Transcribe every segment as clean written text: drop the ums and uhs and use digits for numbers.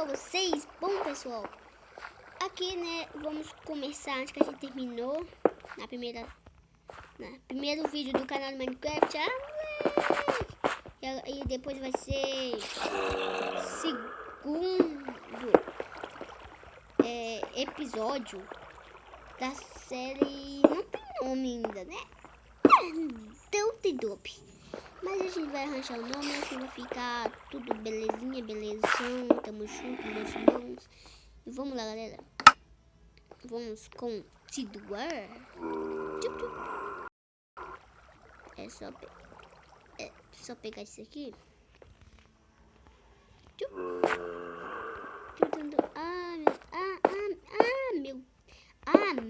pra vocês? Bom, pessoal, aqui, né, vamos começar antes que a gente terminou na primeiro vídeo do canal do Minecraft. E depois vai ser segundo episódio da série. Não tem nome ainda, né? Dope. Mas a gente vai arranjar o nome, assim vai ficar tudo belezinha, belezão. Tamo junto, meus irmãos. E vamos lá, galera. Vamos continuar. É só pegar isso aqui.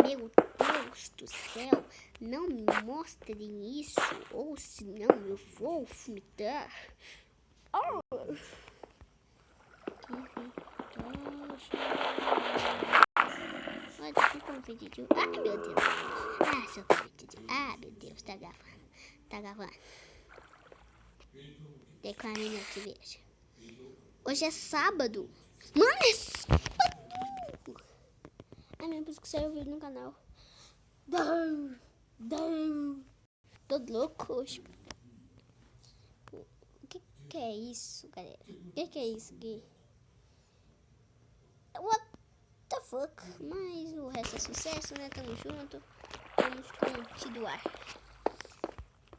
Meu Deus do céu. Não me mostrem isso, ou senão eu vou vomitar. Oh. Ah, meu Deus. Ah, meu Deus, tá gravando. Tem 40 minutos, veja. Hoje é sábado. Mano, é sábado. É mesmo, por isso que saiu o vídeo no canal. Tô louco hoje. O que é isso, galera? O que é isso aqui? What the fuck? Mas o resto é sucesso, né? Tamo junto. Vamos continuar.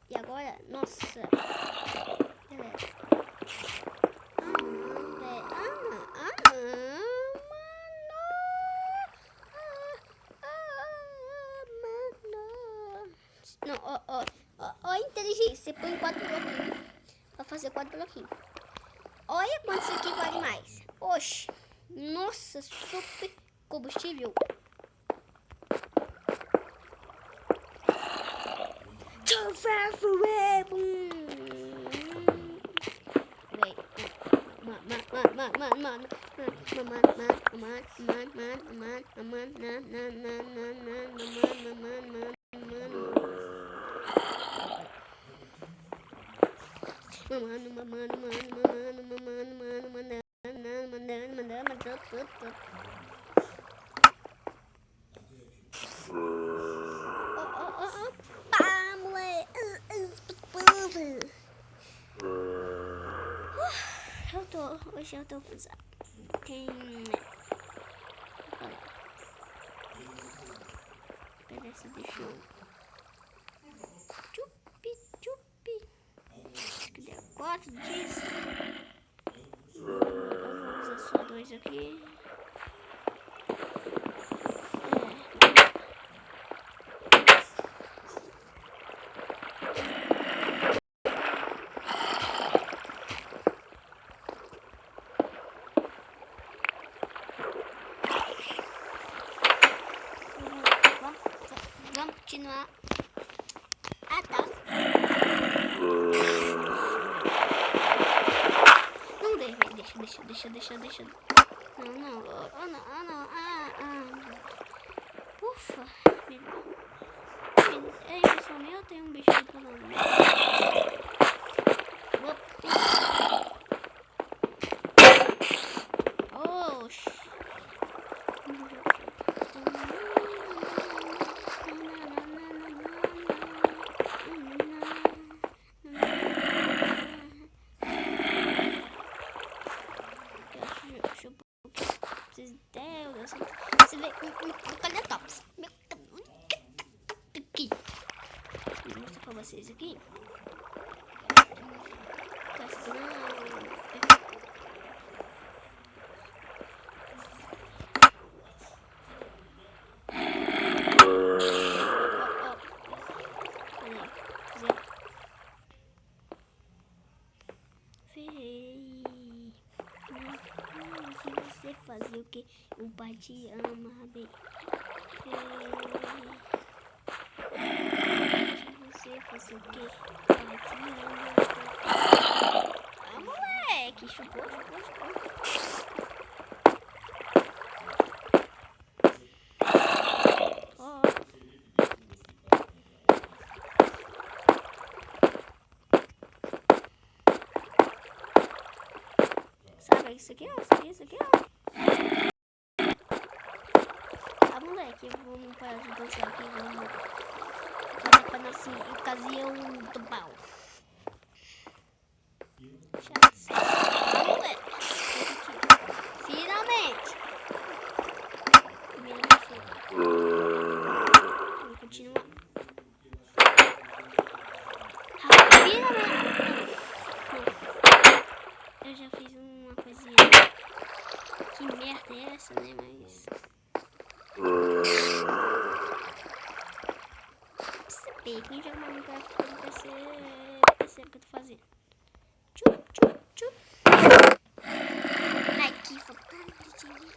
E agora, nossa. Galera. Não, ó, inteligência. Você põe 4 bloquinhos. Pra fazer 4 bloquinhos. Olha quanto isso aqui vale mais. Oxe. Nossa, super combustível. Hoje eu tô cansado. Tem... Pedaço de chão. Chupi. Acho que deu 4 disso. Eu vou usar só 2 aqui. Vamos continuar. Ah, tá. Não, deixa. Não. Ufa. É impressão minha, eu tenho um bichinho pulando. Oxi. Você vê cadê a Tops? Vou mostrar pra vocês aqui. Você fazer o que o pai te ama, bem. Você fazer o que o pai te ama. Ah, moleque, chupou. Sabe pega isso aqui, ó. Isso aqui, ó. Tá, moleque, vamos parar de dançar aqui. Vamos fazer pra nossa ocasião do pau. Tá, moleque. Finalmente. Primeira pessoa. Vamos continuar. Eu já fiz uma coisinha. Que merda é essa, né? Mas... Quem joga Minecraft pode perceber o que eu tô fazendo. Tchup, tchup, tchup. Ai, que vontade de me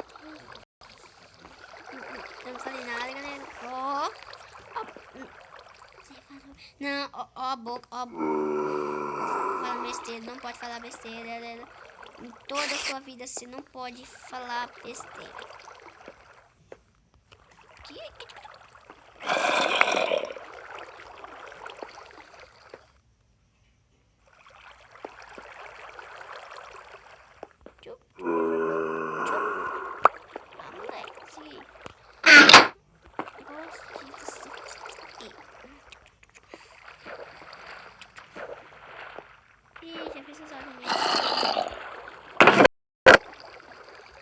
eu não falei nada, galera. Ó. Não, ó a boca, ó. Fala besteira, não pode falar besteira, galera. Em toda a sua vida você não pode falar besteira. Já fiz os argumentos.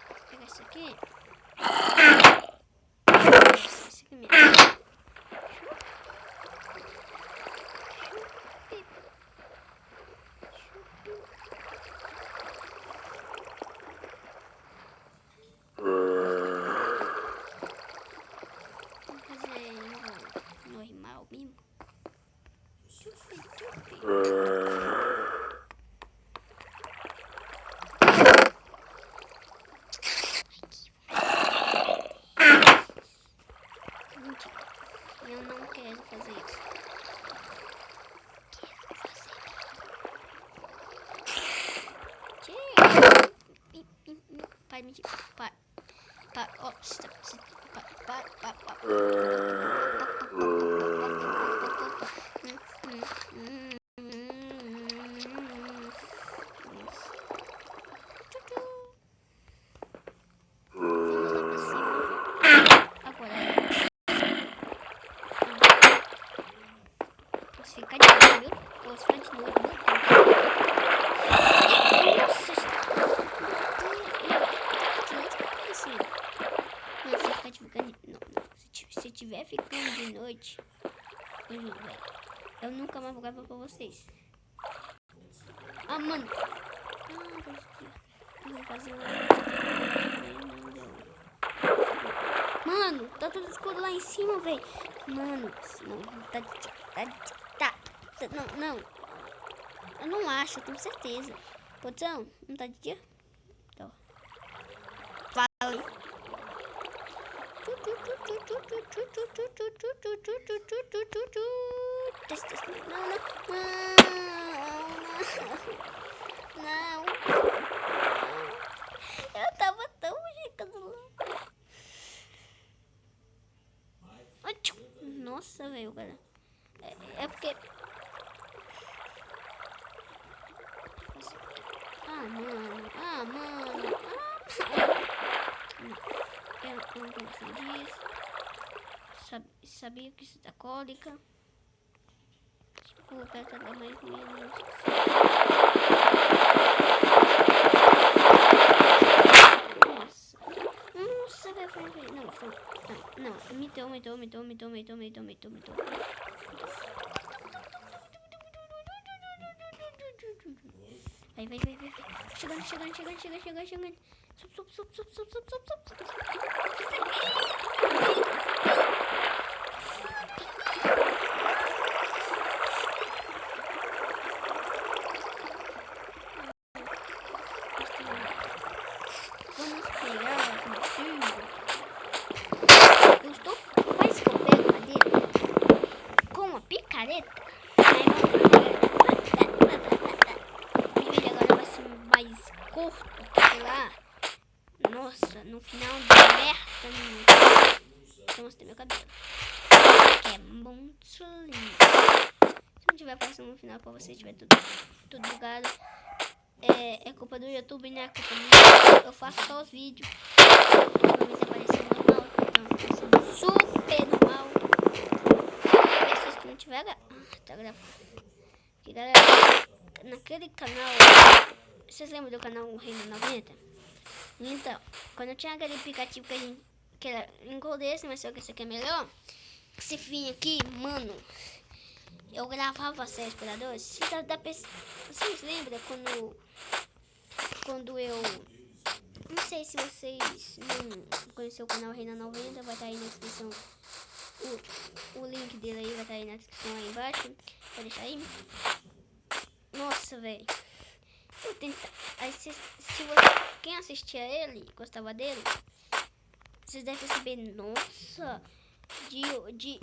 Vou pegar isso aqui. Isso aqui mesmo. Vamos fazer normal mesmo. Chupi, chupi. Eu não quero fazer isso. Para mentir. Para. Ó. Para. Fica de olho, viu? Posso ficar de novo, viu? Nossa, não, se ficar ficando... Não. Se tiver ficando de noite, eu juro, velho. Eu nunca mais vou gravar pra vocês. Ah, mano. Eu vou fazer uma... Mano, tá tudo escuro lá em cima, velho. Mano, não, tá... Não. Eu não acho, eu tenho certeza. Produção, não tá de dia? Então. Vale. Não. Eu tava tão chegando lá. Nossa, velho, cara. É porque... Ah, mano. Eu não tô gostando disso. Sabia que isso dá cólica. Desculpa, tá dando mais menos. Nossa, velho, foi. Não, mitou. Vai. Chegando. Sup. Vamos pegar eu estou quase que eu pego madeira com uma picareta. O vídeo agora vai ser mais curto, sei lá. Nossa, no final de merda. Eu mostrei meu cabelo. Que é muito lindo. Se não tiver passando no final pra você, tiver tudo bugado. é culpa do YouTube, né? É culpa minha. Eu faço só os vídeos. Normalmente aparecendo normal. Então, aparecendo super normal. Se tu não tiver... tá gravando. Aqui, galera, naquele canal... Vocês lembram do canal Reino 90? Então, quando eu tinha aquele aplicativo que era igual desse, mas só que esse aqui é melhor. Esse fim aqui, mano... Eu gravava a série Exploradores. Vocês lembram quando eu... Não sei se vocês não conheceu o canal Reina 90, vai estar aí na descrição. O link dele aí vai estar aí na descrição aí embaixo. Vou deixar aí. Nossa, velho. Eu tentava... Aí quem assistia ele, gostava dele, vocês devem perceber, nossa, de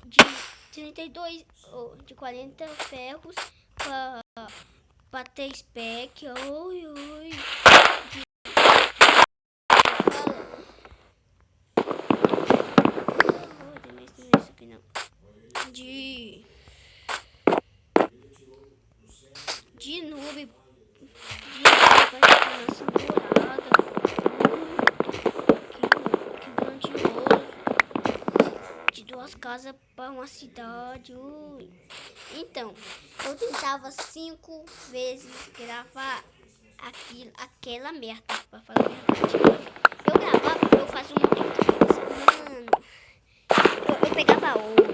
32 ou de 40 ferros pra 3 pack, oi, oi. De nuvem, nossa dourada, que grandioso, de 2 casas para uma cidade, ui. Então, eu tentava 5 vezes gravar aquela merda, pra falar a verdade. Eu gravava, eu fazia um monte, mano, eu pegava ouro,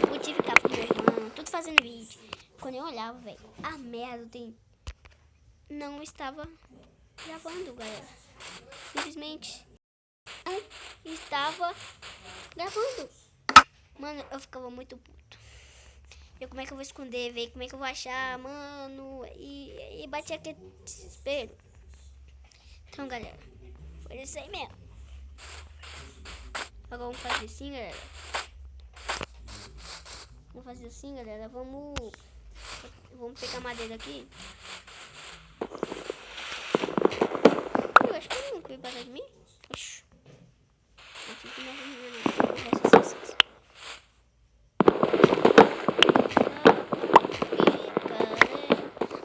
modificava com meu irmão, tudo fazendo vídeo. Quando eu olhava, velho, a merda não estava gravando, galera. Simplesmente não estava gravando. Mano, eu ficava muito puto. E como é que eu vou esconder, velho? Como é que eu vou achar, mano? E bati aquele desespero. Então, galera, foi isso aí mesmo. Agora vamos fazer assim, galera. Vamos fazer assim, galera. Vamos pegar madeira aqui. Eu acho que ele não veio passar de mim. Oxi. Não fica mais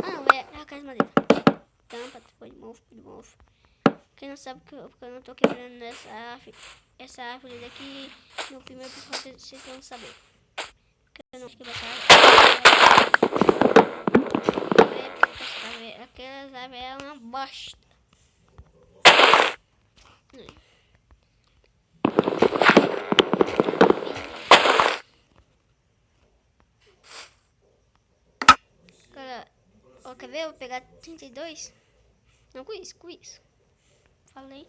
não, é a casa de madeira. Tampa, de mofo. Quem não sabe porque eu não tô quebrando essa árvore daqui no primeiro episódio, vocês vão saber. Porque eu não quebro aquelas árvores é uma bosta. Cara, ó, quer ver? Eu vou pegar 32. Não, com isso. Falei.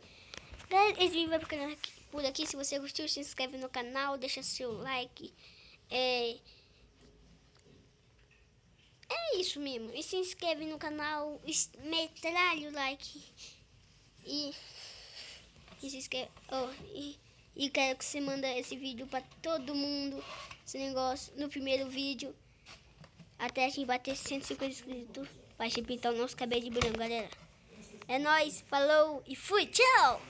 Galera, esse vídeo vai ficando por aqui. Se você gostou, se inscreve no canal, deixa seu like. É isso mesmo. E se inscreve no canal, metralha o like. E se inscreve. E quero que você manda esse vídeo pra todo mundo. Esse negócio no primeiro vídeo. Até a gente bater 150 inscritos. Vai pintar o nosso cabelo de branco, galera. É nóis, falou e fui, tchau!